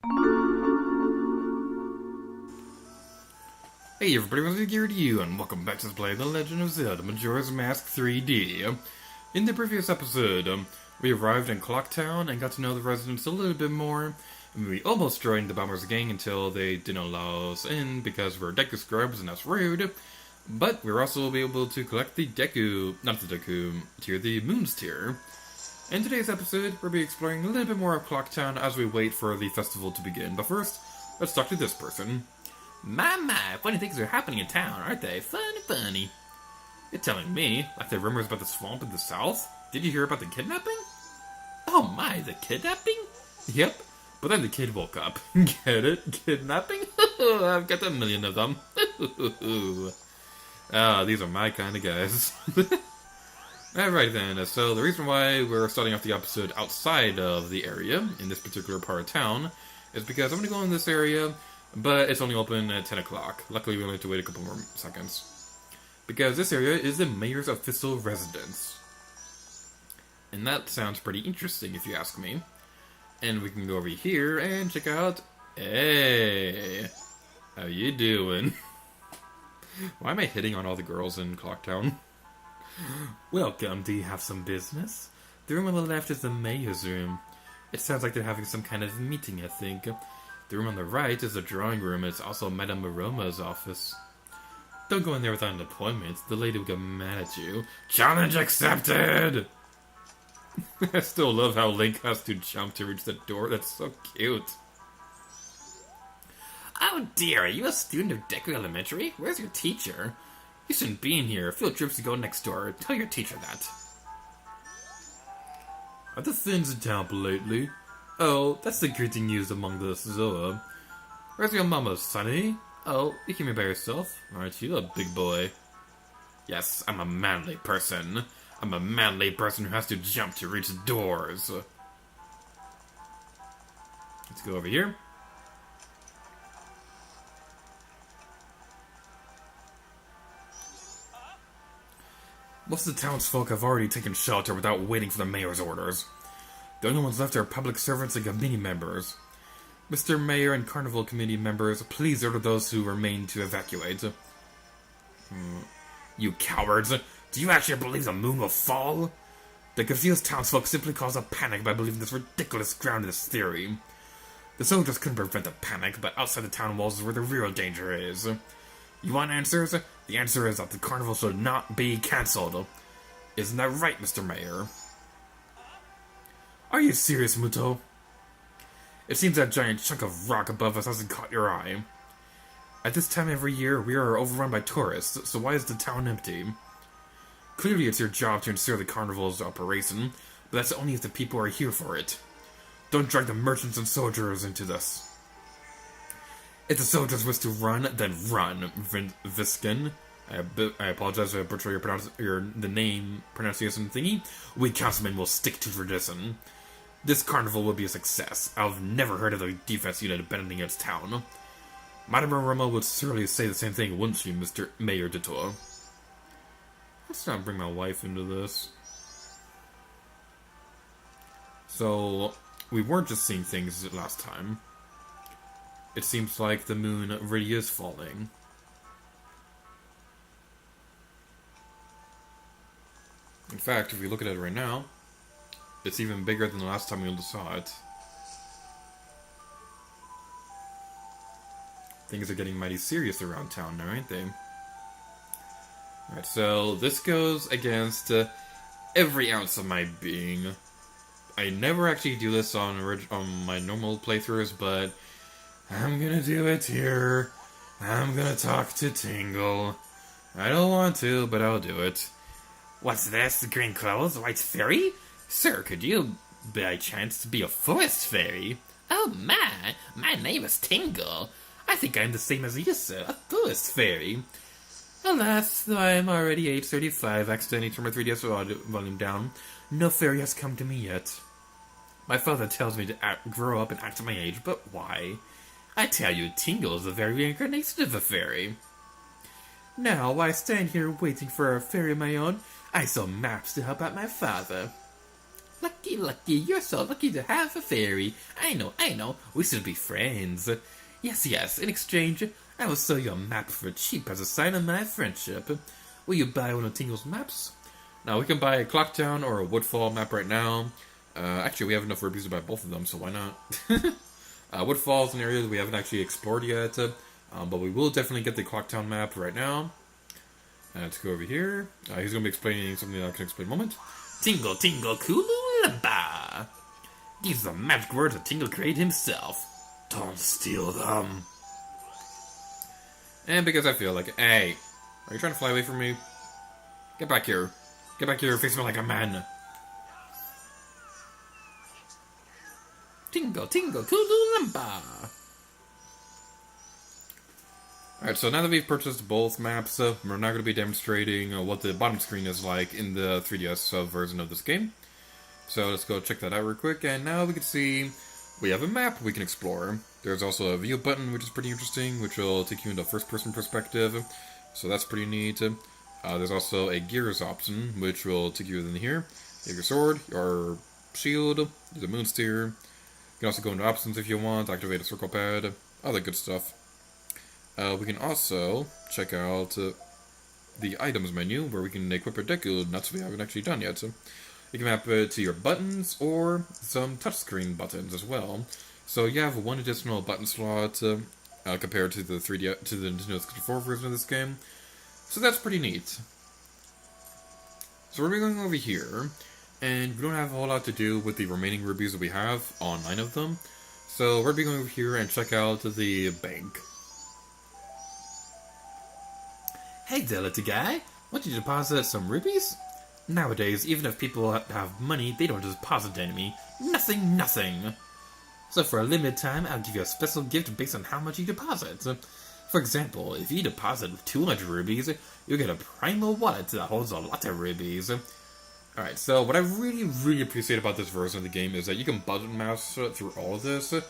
Hey everybody, what's here to you, and welcome back to the play The Legend of Zelda Majora's Mask 3D. In the previous episode, we arrived in Clocktown and got to know the residents a little bit more. And we almost joined the Bomber's gang until they didn't allow us in because we're Deku Scrubs and that's rude. But we were also able to collect the not the Deku tier, the Moons tier. In today's episode, we'll be exploring a little bit more of Clocktown as we wait for the festival to begin. But first, let's talk to this person. My, funny things are happening in town, aren't they? Funny. You're telling me, like the rumors about the swamp in the south? Did you hear about the kidnapping? Oh my, the kidnapping? Yep, but then the kid woke up. Get it? Kidnapping? I've got a million of them. These are my kind of guys. Alright then, so the reason why we're starting off the episode outside of the area, in this particular part of town, is because I'm going to go in this area, but it's only open at 10 o'clock. Luckily, we only have to wait a couple more seconds. Because this area is the mayor's official residence. And that sounds pretty interesting, if you ask me. And we can go over here and check out... Hey! How you doing? Why am I hitting on all the girls in Clocktown? Welcome, do you have some business? The room on the left is the mayor's room. It sounds like they're having some kind of meeting, I think. The room on the right is the drawing room, and it's also Madame Aroma's office. Don't go in there without an appointment. The lady will get mad at you. Challenge accepted! I still love how Link has to jump to reach the door. That's so cute. Oh dear, are you a student of Deku Elementary? Where's your teacher? You shouldn't be in here. Field trips to go next door. Tell your teacher that. Are the things in town lately? Oh, that's the greeting used among the Zoa. Where's your mama, Sonny? Oh, you came here by yourself? Aren't you a big boy? Yes, I'm a manly person. I'm a manly person who has to jump to reach doors. Let's go over here. Most of the townsfolk have already taken shelter without waiting for the mayor's orders. The only ones left are public servants and committee members. Mr. Mayor and Carnival Committee members, please order those who remain to evacuate. You cowards! Do you actually believe the moon will fall? The confused townsfolk simply cause a panic by believing this ridiculous groundless theory. The soldiers couldn't prevent the panic, but outside the town walls is where the real danger is. You want answers? The answer is that the carnival should not be cancelled. Isn't that right, Mr. Mayor? Are you serious, Muto? It seems that giant chunk of rock above us hasn't caught your eye. At this time every year, we are overrun by tourists, so why is the town empty? Clearly it's your job to ensure the carnival's operation, but that's only if the people are here for it. Don't drag the merchants and soldiers into this. If the soldiers wish to run, then run, Viskin. I apologize if I butcher the name pronunciation thingy. We councilmen will stick to tradition. This carnival will be a success. I've never heard of the defense unit abandoning its town. Madame Roma would surely say the same thing, wouldn't she, Mr. Mayor Detour? Let's not bring my wife into this. So, we weren't just seeing things last time. It seems like the moon really is falling. In fact, if we look at it right now, it's even bigger than the last time we saw it. Things are getting mighty serious around town now, aren't they? Alright, so this goes against every ounce of my being. I never actually do this on my normal playthroughs, but I'm gonna do it here. I'm gonna talk to Tingle. I don't want to, but I'll do it. What's this? Green clothes? White fairy? Sir, could you, by chance, be a forest fairy? Oh my name is Tingle. I think I'm the same as you, sir, a forest fairy. Alas, though I am already age 35, accidentally turned my 3DS volume down, no fairy has come to me yet. My father tells me to grow up and act my age, but why? I tell you, Tingle is the very reincarnation of a fairy. Now, while I stand here waiting for a fairy of my own, I sell maps to help out my father. Lucky, lucky, you're so lucky to have a fairy. I know, we should be friends. Yes, in exchange, I will sell you a map for cheap as a sign of my friendship. Will you buy one of Tingle's maps? Now, we can buy a Clocktown or a Woodfall map right now. Actually, we have enough rupees to buy both of them, so why not? Woodfall is an area that we haven't actually explored yet, but we will definitely get the Clocktown map right now. Let's go over here. He's going to be explaining something that I can explain in a moment. Tingle, tingle, cooloo-la-ba. These are the magic words that Tingle created himself. Don't steal them. And because I feel like, hey, are you trying to fly away from me? Get back here. Get back here, face me like a man. Tingle, tingle, cooloo-la-ba. Alright, so now that we've purchased both maps, we're now going to be demonstrating what the bottom screen is like in the 3DS version of this game. So let's go check that out real quick, and now we can see we have a map we can explore. There's also a view button, which is pretty interesting, which will take you into a first-person perspective, so that's pretty neat. There's also a gears option, which will take you in here. You have your sword, your shield, there's a moon steer. You can also go into options if you want, activate a circle pad, all that good stuff. We can also check out the items menu, where we can equip our Deku nuts we haven't actually done yet. So you can map it to your buttons or some touchscreen buttons as well. So you have one additional button slot compared to the 3D to the Nintendo 64 version of this game. So that's pretty neat. So we're going over here, and we don't have a whole lot to do with the remaining rubies that we have, all 9 of them. So we're going over here and check out the bank. Hey there, little guy. Want you to deposit some rupees? Nowadays, even if people have money, they don't deposit any me. Nothing. So for a limited time, I'll give you a special gift based on how much you deposit. For example, if you deposit 200 rubies, you'll get a primal wallet that holds a lot of rubies. Alright, so what I really appreciate about this version of the game is that you can button mouse through all of this, and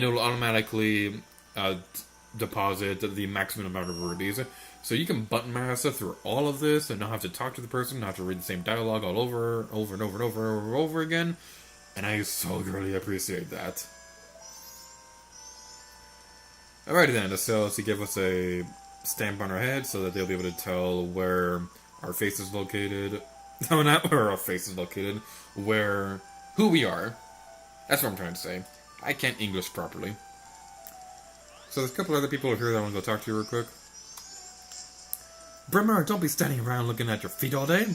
it will automatically deposit the maximum amount of rubies. So you can button mash through all of this and not have to talk to the person, not have to read the same dialogue all over and over again. And I so really appreciate that. Alrighty then, so to give us a stamp on our head so that they'll be able to tell where our face is located. No, not where our face is located. Who we are. That's what I'm trying to say. I can't English properly. So there's a couple other people here that I want to go talk to real quick. Brimmer, don't be standing around looking at your feet all day.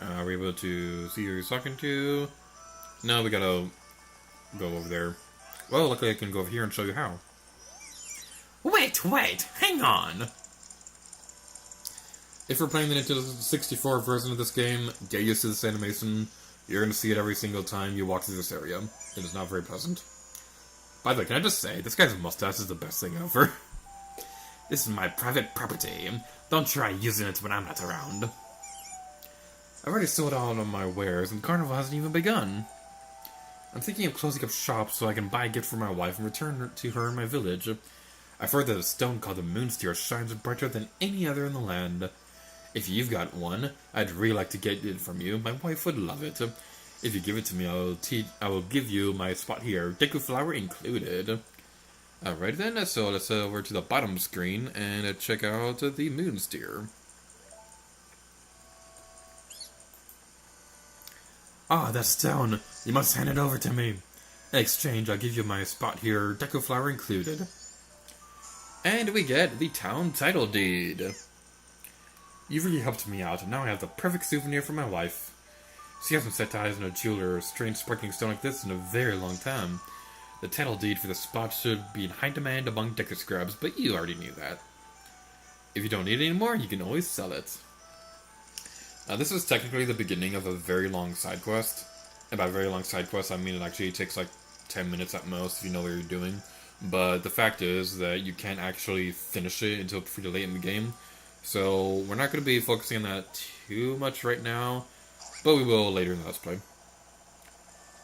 Are we able to see who he's talking to? No, we gotta go over there. Well, luckily I can go over here and show you how. Wait, hang on. If we're playing the Nintendo 64 version of this game, get used to this animation. You're gonna see it every single time you walk through this area. It is not very pleasant. By the way, can I just say, this guy's mustache is the best thing ever. This is my private property. Don't try using it when I'm not around. I've already sold all of my wares, and the carnival hasn't even begun. I'm thinking of closing up shop so I can buy a gift for my wife and return it to her in my village. I've heard that a stone called the Moonsteer shines brighter than any other in the land. If you've got one, I'd really like to get it from you. My wife would love it. If you give it to me, I will give you my spot here, Deku flower included. Alright then, so let's over to the bottom screen and check out the Moonsteer. Ah, that stone. You must hand it over to me. In exchange, I'll give you my spot here, Deku flower included. And we get the town title deed. You really helped me out, and now I have the perfect souvenir for my wife. She hasn't set eyes on a jewel or a strange sparkling stone like this in a very long time. The title deed for the spot should be in high demand among Deku scrubs, but you already knew that. If you don't need it anymore, you can always sell it. This is technically the beginning of a very long side quest. And by very long side quest, I mean it actually takes like 10 minutes at most if you know what you're doing. But the fact is that you can't actually finish it until pretty late in the game. So we're not going to be focusing on that too much right now, but we will later in the Let's Play.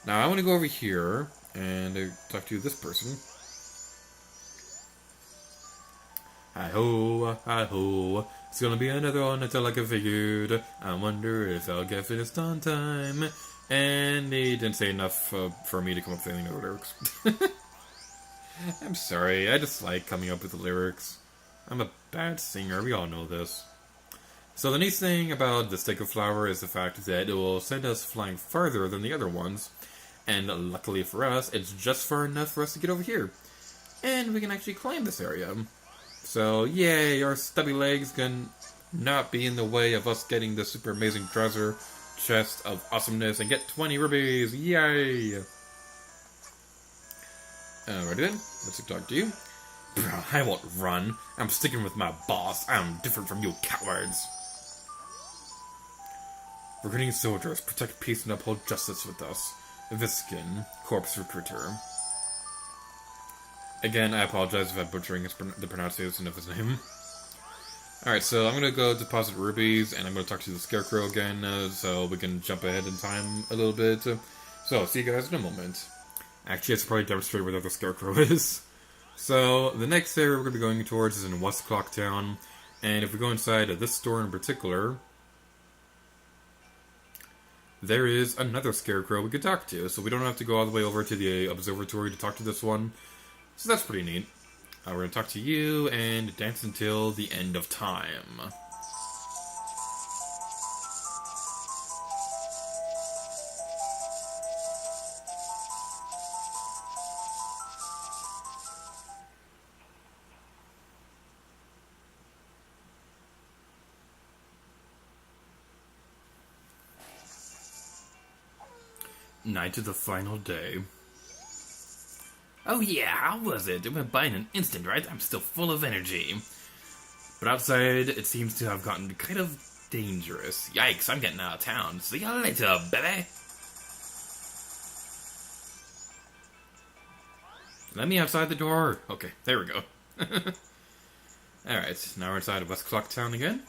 Now I want to go over here and talk to this person. Hi-ho, It's gonna be another one until I can figured. I wonder if I'll get finished on time. And he didn't say enough for me to come up with any lyrics. I'm sorry, I just like coming up with the lyrics. I'm a bad singer, we all know this. So the nice thing about the stick of flour is the fact that it will send us flying farther than the other ones. And luckily for us, it's just far enough for us to get over here. And we can actually climb this area. So, yay, our stubby legs can not be in the way of us getting the super amazing treasure chest of awesomeness and get 20 rubies. Yay! Alrighty then, let's talk to you. Bro, I won't run. I'm sticking with my boss. I'm different from you cowards. Recruiting soldiers, protect peace and uphold justice with us. Viskin, corpse recruiter. Again, I apologize if I'm butchering the pronunciation of his name. Alright, so I'm gonna go deposit rubies, and I'm gonna talk to the Scarecrow again, so we can jump ahead in time a little bit. So, I'll see you guys in a moment. Actually, I should probably demonstrate where the other Scarecrow is. So, the next area we're gonna be going towards is in West Clocktown, and if we go inside of this store in particular, there is another Scarecrow we could talk to, so we don't have to go all the way over to the observatory to talk to this one. So that's pretty neat. We're going to talk to you and dance until the end of time. Night of the final day. Oh yeah, how was it? It went by in an instant, right? I'm still full of energy. But outside, it seems to have gotten kind of dangerous. Yikes, I'm getting out of town. See you later, baby. Let me outside the door. Okay, there we go. Alright, now we're inside of West Clocktown again.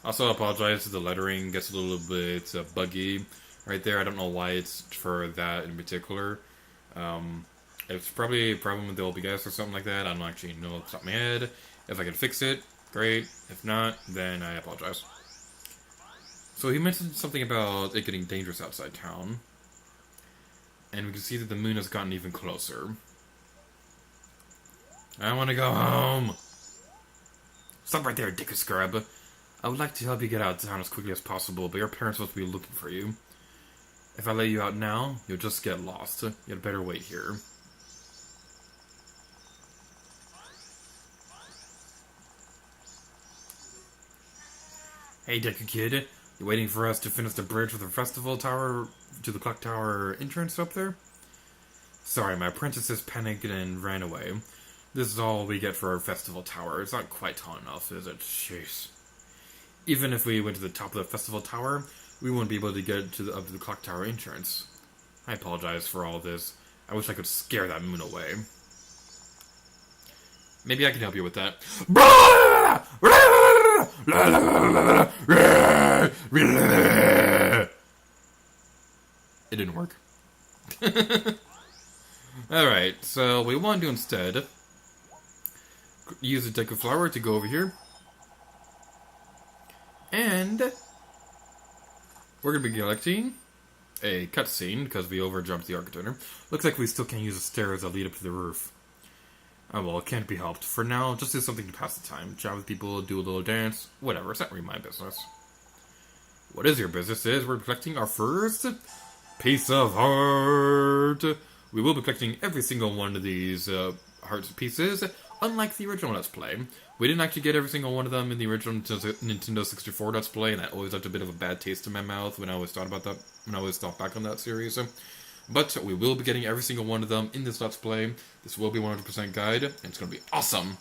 Also, I apologize if the lettering gets a little bit buggy right there. I don't know why it's for that in particular. It's probably a problem with the OBS or something like that. I don't actually know off the top of my head. If I can fix it, great. If not, then I apologize. So he mentioned something about it getting dangerous outside town. And we can see that the moon has gotten even closer. I want to go home! Stop right there, dick scrub. I would like to help you get out of town as quickly as possible, but your parents must be looking for you. If I let you out now, you'll just get lost. You'd better wait here. Hey, Deku Kid. You waiting for us to finish the bridge with the festival tower to the clock tower entrance up there? Sorry, my apprentices panicked and ran away. This is all we get for our festival tower. It's not quite tall enough, is it? Jeez. Even if we went to the top of the festival tower, we wouldn't be able to get to up to the clock tower entrance. I apologize for all this. I wish I could scare that moon away. Maybe I can help you with that. It didn't work. Alright, so what we want to do instead, use a deck of flour to go over here. And we're going to be collecting a cutscene because we overjumped the Architecture. Looks like we still can't use the stairs that lead up to the roof. Oh well, it can't be helped. For now, just do something to pass the time. Chat with people, do a little dance, whatever. It's not really my business. What is your business is we're collecting our first piece of heart. We will be collecting every single one of these heart pieces, unlike the original Let's Play. We didn't actually get every single one of them in the original Nintendo 64 Let's Play, and that always left a bit of a bad taste in my mouth when I always thought about that, when I always thought back on that series. But we will be getting every single one of them in this Let's Play. This will be 100% guide, and it's going to be awesome.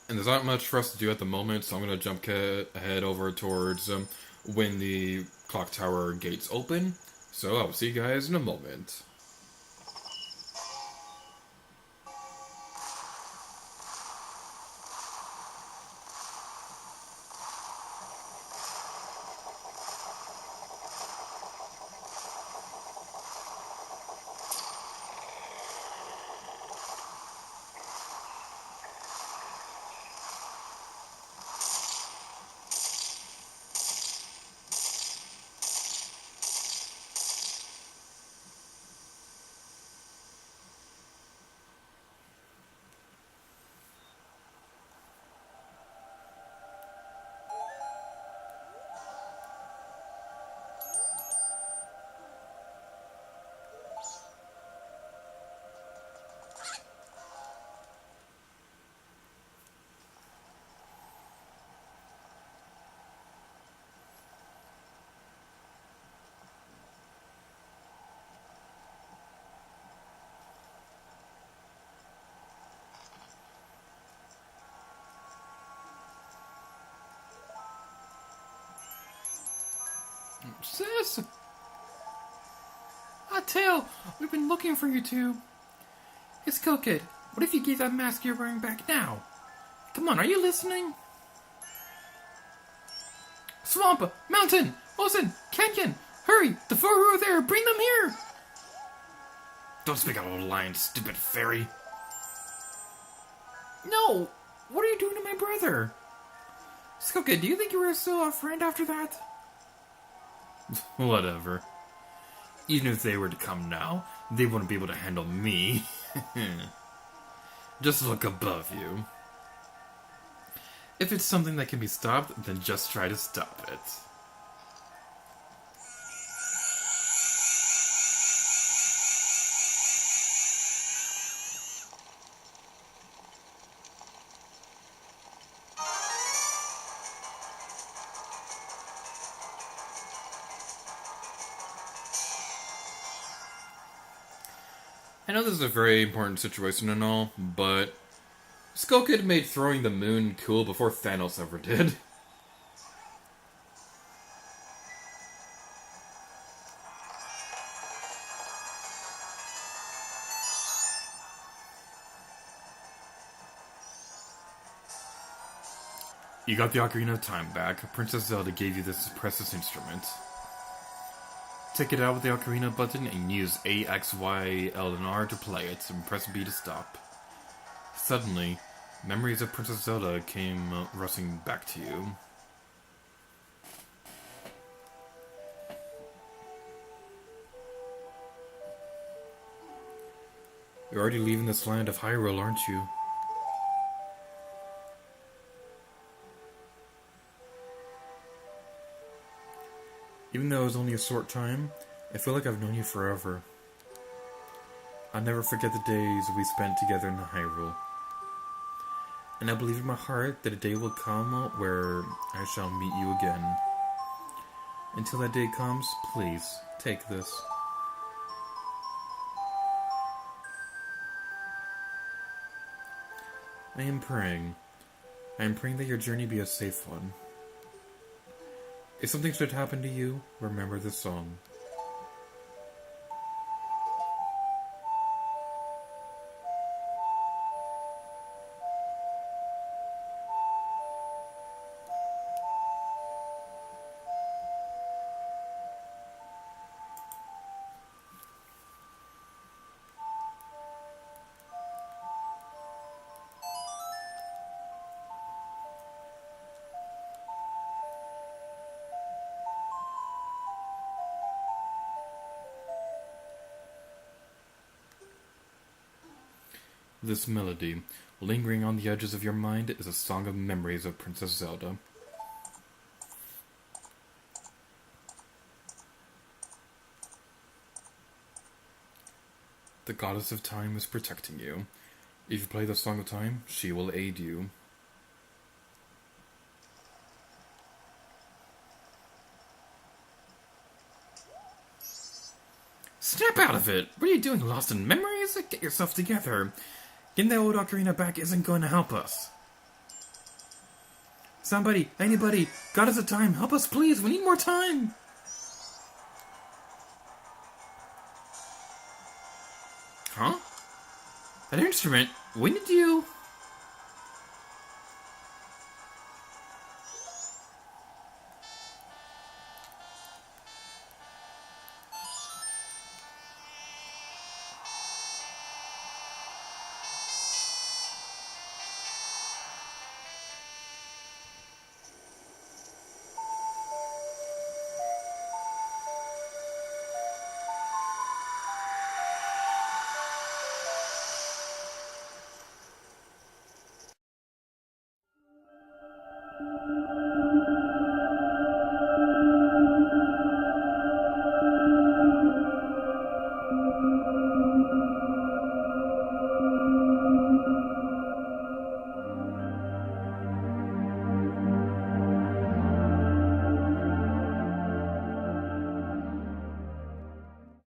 And there's not much for us to do at the moment, so I'm going to jump ahead over towards when the clock tower gates open. So I'll see you guys in a moment. Sis? Tail, we've been looking for you two. Hey, Skull Kid, what if you gave that mask you're wearing back now? Come on, are you listening? Swamp! Mountain! Ocean! Canyon! Hurry! The four who are there! Bring them here! Don't speak out of line, stupid fairy. No! What are you doing to my brother? Skull Kid, do you think you were still our friend after that? Whatever. Even if they were to come now, they wouldn't be able to handle me. Just look above you. If it's something that can be stopped, then just try to stop it. I know this is a very important situation and all, but Skull Kid made throwing the moon cool before Thanos ever did. You got the Ocarina of Time back. Princess Zelda gave you this precious instrument. Take it out with the Ocarina button and use A, X, Y, L, and R to play it, and press B to stop. Suddenly, memories of Princess Zelda came rushing back to you. You're already leaving this land of Hyrule, aren't you? Even though it was only a short time, I feel like I've known you forever. I'll never forget the days we spent together in Hyrule. And I believe in my heart that a day will come where I shall meet you again. Until that day comes, please, take this. I am praying. I am praying that your journey be a safe one. If something should happen to you, remember this song. This melody, lingering on the edges of your mind, is a song of memories of Princess Zelda. The Goddess of Time is protecting you. If you play the Song of Time, she will aid you. Snap out of it! What are you doing, lost in memories? Get yourself together. Getting that old ocarina back isn't going to help us. Somebody, anybody, Goddess of Time, help us please, we need more time! Huh? That instrument? When did you...